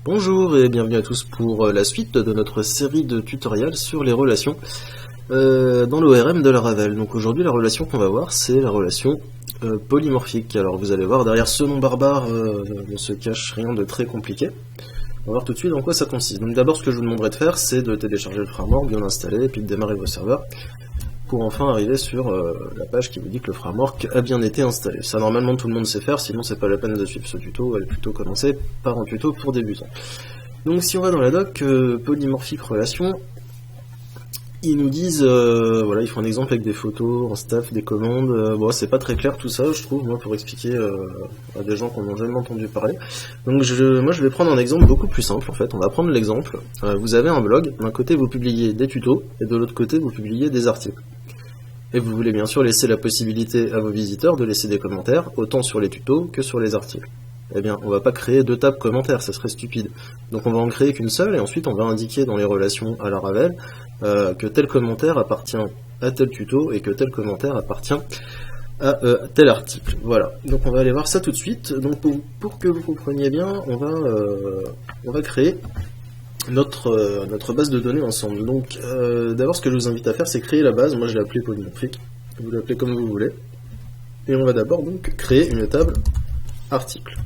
Bonjour et bienvenue à tous pour la suite de notre série de tutoriels sur les relations dans l'ORM de Laravel. Donc aujourd'hui la relation qu'on va voir c'est la relation polymorphique. Alors vous allez voir derrière ce nom barbare ne se cache rien de très compliqué. On va voir tout de suite en quoi ça consiste. Donc d'abord ce que je vous demanderai de faire c'est de télécharger le framework, bien l'installer et puis de démarrer vos serveurs pour enfin arriver sur la page qui vous dit que le framework a bien été installé. Ça normalement tout le monde sait faire, sinon c'est pas la peine de suivre ce tuto, on va plutôt commencer par un tuto pour débutants. Donc si on va dans la doc, polymorphique relation, ils nous disent, voilà, ils font un exemple avec des photos, un staff, des commandes, bon c'est pas très clair tout ça je trouve, moi pour expliquer à des gens qui n'ont jamais entendu parler. Donc moi je vais prendre un exemple beaucoup plus simple en fait, on va prendre l'exemple, vous avez un blog, d'un côté vous publiez des tutos, et de l'autre côté vous publiez des articles. Et vous voulez bien sûr laisser la possibilité à vos visiteurs de laisser des commentaires, autant sur les tutos que sur les articles. Eh bien, on va pas créer deux tables commentaires, ça serait stupide. Donc on va en créer qu'une seule, et ensuite on va indiquer dans les relations à Laravel que tel commentaire appartient à tel tuto, et que tel commentaire appartient à tel article. Voilà, donc on va aller voir ça tout de suite. Donc pour que vous compreniez bien, on va créer notre base de données ensemble. Donc d'abord ce que je vous invite à faire c'est créer la base, moi je l'ai appelée polymorphique, vous l'appelez comme vous voulez, et on va d'abord donc créer une table article.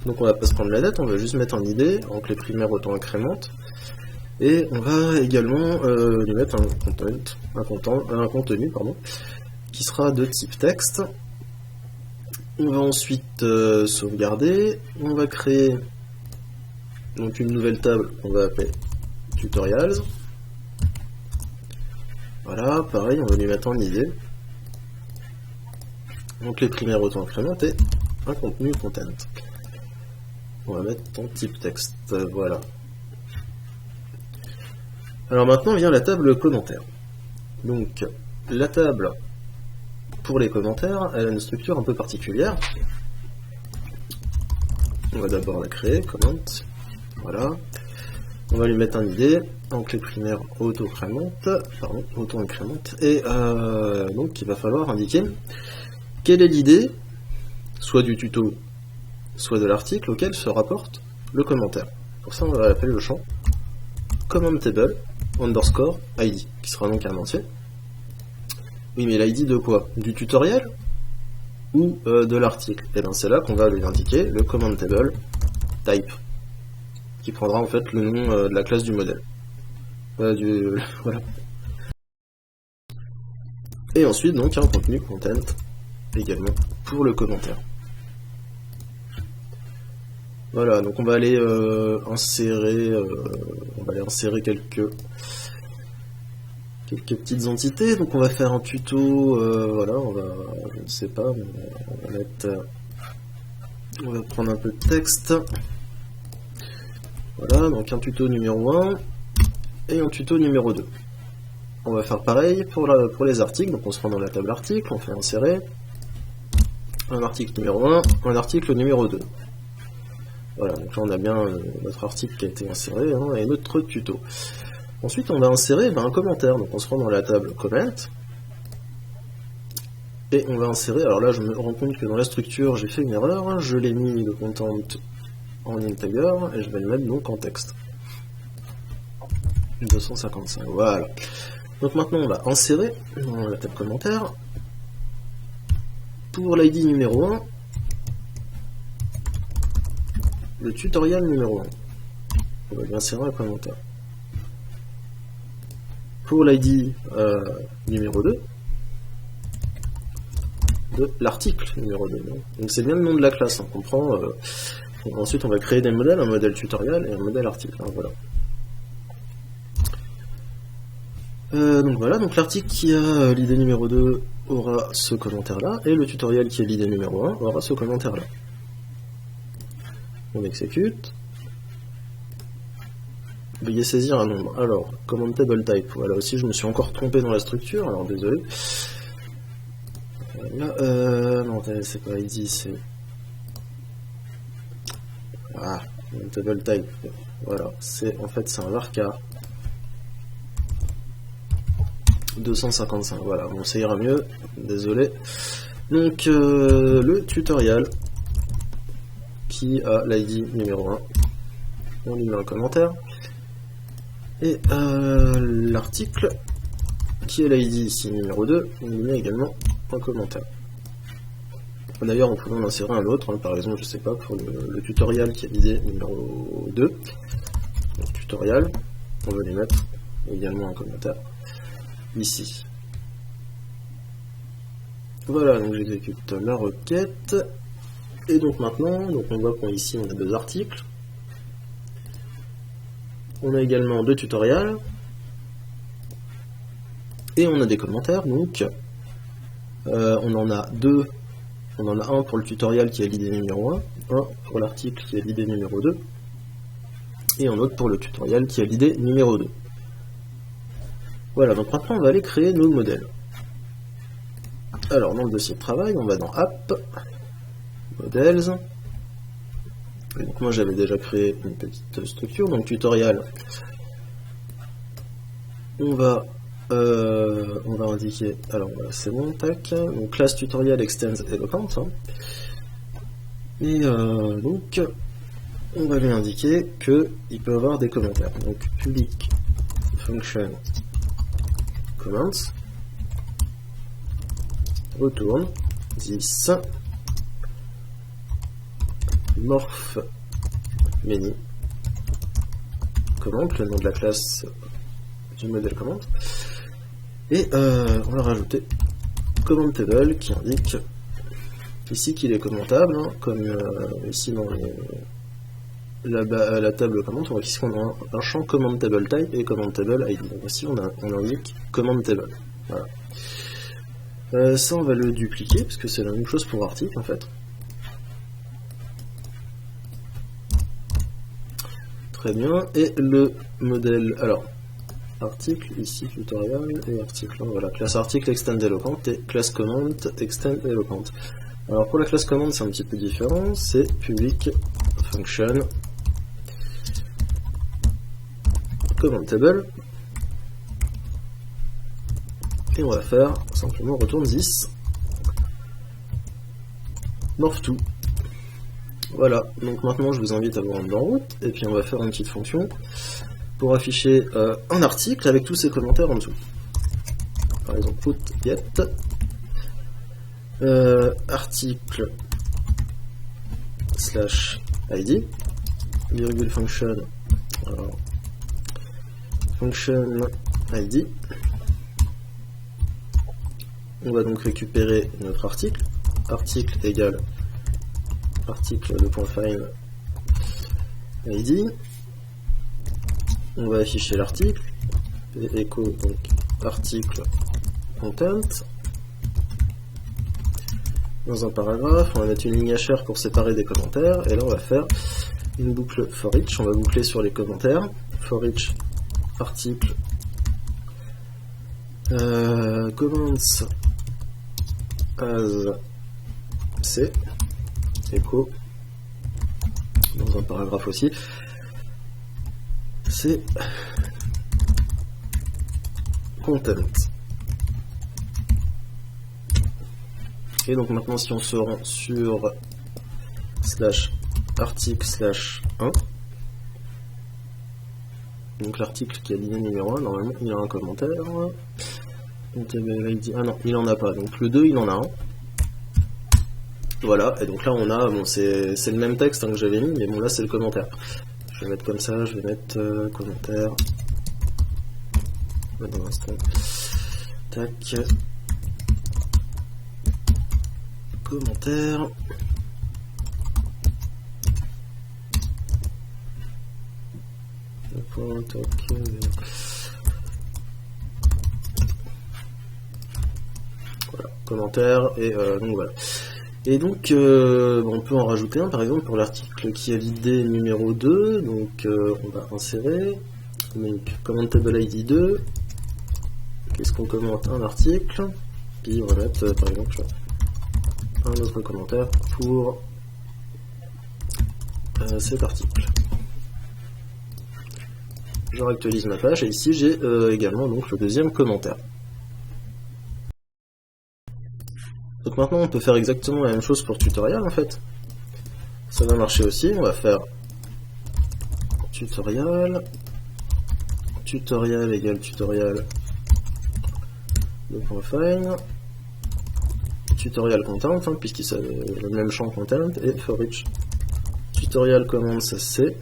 Donc on va pas se prendre la tête, on va juste mettre un ID, en clé primaire auto incrémente, et on va également lui mettre un contenu qui sera de type texte. On va ensuite sauvegarder, on va créer donc une nouvelle table qu'on va appeler tutorials. Voilà, pareil, on va lui mettre en ID. Donc les primaires auto-incrément et un contenu content. On va mettre en type texte, voilà. Alors maintenant vient la table commentaires. Donc la table pour les commentaires, elle a une structure un peu particulière. On va d'abord la créer, comment. Voilà, on va lui mettre un ID, en clé primaire auto-incrémente, et donc il va falloir indiquer quelle est l'idée, soit du tuto, soit de l'article auquel se rapporte le commentaire. Pour ça on va appeler le champ commentable underscore ID, qui sera donc un entier. Oui mais l'ID de quoi? Du tutoriel ou de l'article? Et bien c'est là qu'on va lui indiquer le commentable type, qui prendra en fait le nom de la classe du modèle. Voilà. Et ensuite donc un contenu content également pour le commentaire. Voilà, donc on va aller insérer quelques petites entités. Donc on va faire un tuto, voilà, je ne sais pas, on va prendre un peu de texte. Voilà, donc un tuto numéro 1 et un tuto numéro 2. On va faire pareil pour les articles, donc on se rend dans la table article, on fait insérer un article numéro 1, un article numéro 2. Voilà, donc là on a bien notre article qui a été inséré hein, et notre tuto. Ensuite on va insérer un commentaire, donc on se rend dans la table comment, et on va insérer, alors là je me rends compte que dans la structure j'ai fait une erreur, je l'ai mis le content en integer, et je vais le mettre donc en texte. 255, voilà. Donc maintenant on va insérer dans la table commentaire, pour l'ID numéro 1, le tutoriel numéro 1. On va lui insérer un commentaire. Pour l'ID numéro 2, de l'article numéro 2. Donc c'est bien le nom de la classe, on comprend. Ensuite on va créer des modèles, un modèle tutoriel et un modèle article. Hein, voilà. Donc voilà, donc l'article qui a l'idée numéro 2 aura ce commentaire là, et le tutoriel qui est l'idée numéro 1 aura ce commentaire là. On exécute. Veuillez saisir un nombre. Alors, commentable type, voilà aussi je me suis encore trompé dans la structure, alors désolé. Voilà, non c'est pas ID, c'est... Ah, commentable type, voilà, en fait c'est un varchar. 255, voilà, bon ça ira mieux, désolé. Donc le tutoriel qui a l'ID numéro 1. On lui met un commentaire. Et l'article qui est l'ID ici numéro 2, on lui met également un commentaire. D'ailleurs, on pourrait en insérer un autre, hein, par exemple, je sais pas, pour le tutoriel qui est l'ID numéro 2. Donc, tutoriel, on va lui mettre également un commentaire ici. Voilà, donc j'exécute la requête. Et donc maintenant, on voit qu'ici on a deux articles. On a également deux tutoriels. Et on a des commentaires, donc on en a deux. On en a un pour le tutoriel qui est l'ID numéro 1, un pour l'article qui est l'ID numéro 2, et un autre pour le tutoriel qui est l'ID numéro 2. Voilà, donc maintenant on va aller créer nos modèles. Alors dans le dossier de travail, on va dans App, Models. Et donc moi j'avais déjà créé une petite structure, donc tutoriel. On va indiquer, alors c'est bon, tac, donc classe tutorial extends eloquent, hein. Et donc on va lui indiquer qu'il peut avoir des commentaires, donc public function comments, retourne 10 morph many comment, le nom de la classe du modèle comment. Et on va rajouter comment table qui indique ici qu'il est commentable, hein, comme ici dans la table comment, on voit ici qu'on a un champ comment table type et comment table ID. Donc ici on indique comment table. Voilà. Ça on va le dupliquer parce que c'est la même chose pour article en fait. Très bien, et le modèle, alors article, ici tutorial, et article, voilà, classe article extend eloquent et classe comment extend eloquent. Alors pour la classe comment c'est un petit peu différent, c'est public function commentable, et on va faire simplement retourne 10 morph2. Voilà, donc maintenant je vous invite à vous rendre en route, et puis on va faire une petite fonction pour afficher un article avec tous ces commentaires en dessous. Par exemple, put get article slash id virgule function, alors, function id. On va donc récupérer notre article, article égale article de point find id. On va afficher l'article, echo donc article content. Dans un paragraphe, on va mettre une ligne HR pour séparer des commentaires, et là on va faire une boucle for each, on va boucler sur les commentaires, for each article comments as c, echo, dans un paragraphe aussi, c'est content. Et donc maintenant si on se rend sur slash article slash 1, donc l'article qui a l'ID numéro 1, normalement il a un commentaire. Donc ah non, il en a pas, donc le 2 il en a un. Voilà, et donc là on a, bon c'est le même texte hein, que j'avais mis, mais bon là c'est le commentaire. Je vais mettre comme ça, je vais mettre commentaire. Dans l'instant. Tac. Commentaire. Voilà, commentaire, et donc voilà. Et donc, on peut en rajouter un, par exemple, pour l'article qui a l'ID numéro 2, donc on va insérer, donc commentable ID 2, qu'est-ce qu'on commente? Un article, puis on va mettre, par exemple, un autre commentaire pour cet article. Je réactualise ma page, et ici j'ai également donc, le deuxième commentaire. Donc maintenant on peut faire exactement la même chose pour tutoriel en fait. ça va marcher aussi. On va faire tutorial, tutorial égale tutorial .find, tutorial content, hein, puisqu'il s'agit le même champ content, et for each tutorial command ça c'est.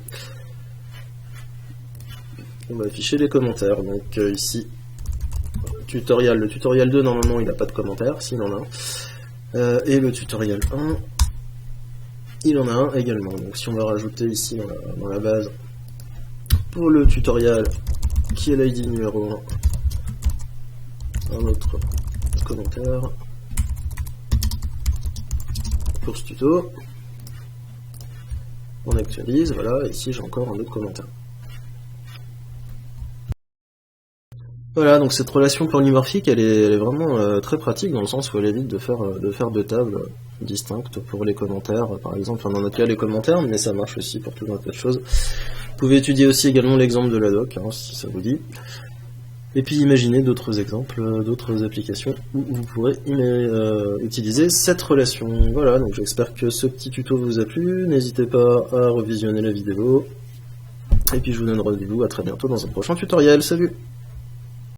On va afficher les commentaires, donc ici tutorial, le tutorial 2 normalement il n'a pas de commentaires, s'il en a un, et le tutorial 1 il en a un également. Donc si on va rajouter ici dans la base pour le tutorial qui est l'ID numéro 1 un autre commentaire pour ce tuto, on actualise, voilà, ici j'ai encore un autre commentaire. Voilà, donc cette relation polymorphique, elle est vraiment très pratique dans le sens où elle évite de faire deux tables distinctes pour les commentaires, par exemple, enfin, dans notre cas les commentaires, mais ça marche aussi pour tout un tas de choses. Vous pouvez étudier aussi également l'exemple de la doc, hein, si ça vous dit, et puis imaginez d'autres exemples, d'autres applications où vous pourrez utiliser cette relation. Voilà, donc j'espère que ce petit tuto vous a plu, n'hésitez pas à revisionner la vidéo, et puis je vous donne rendez-vous à très bientôt dans un prochain tutoriel, salut!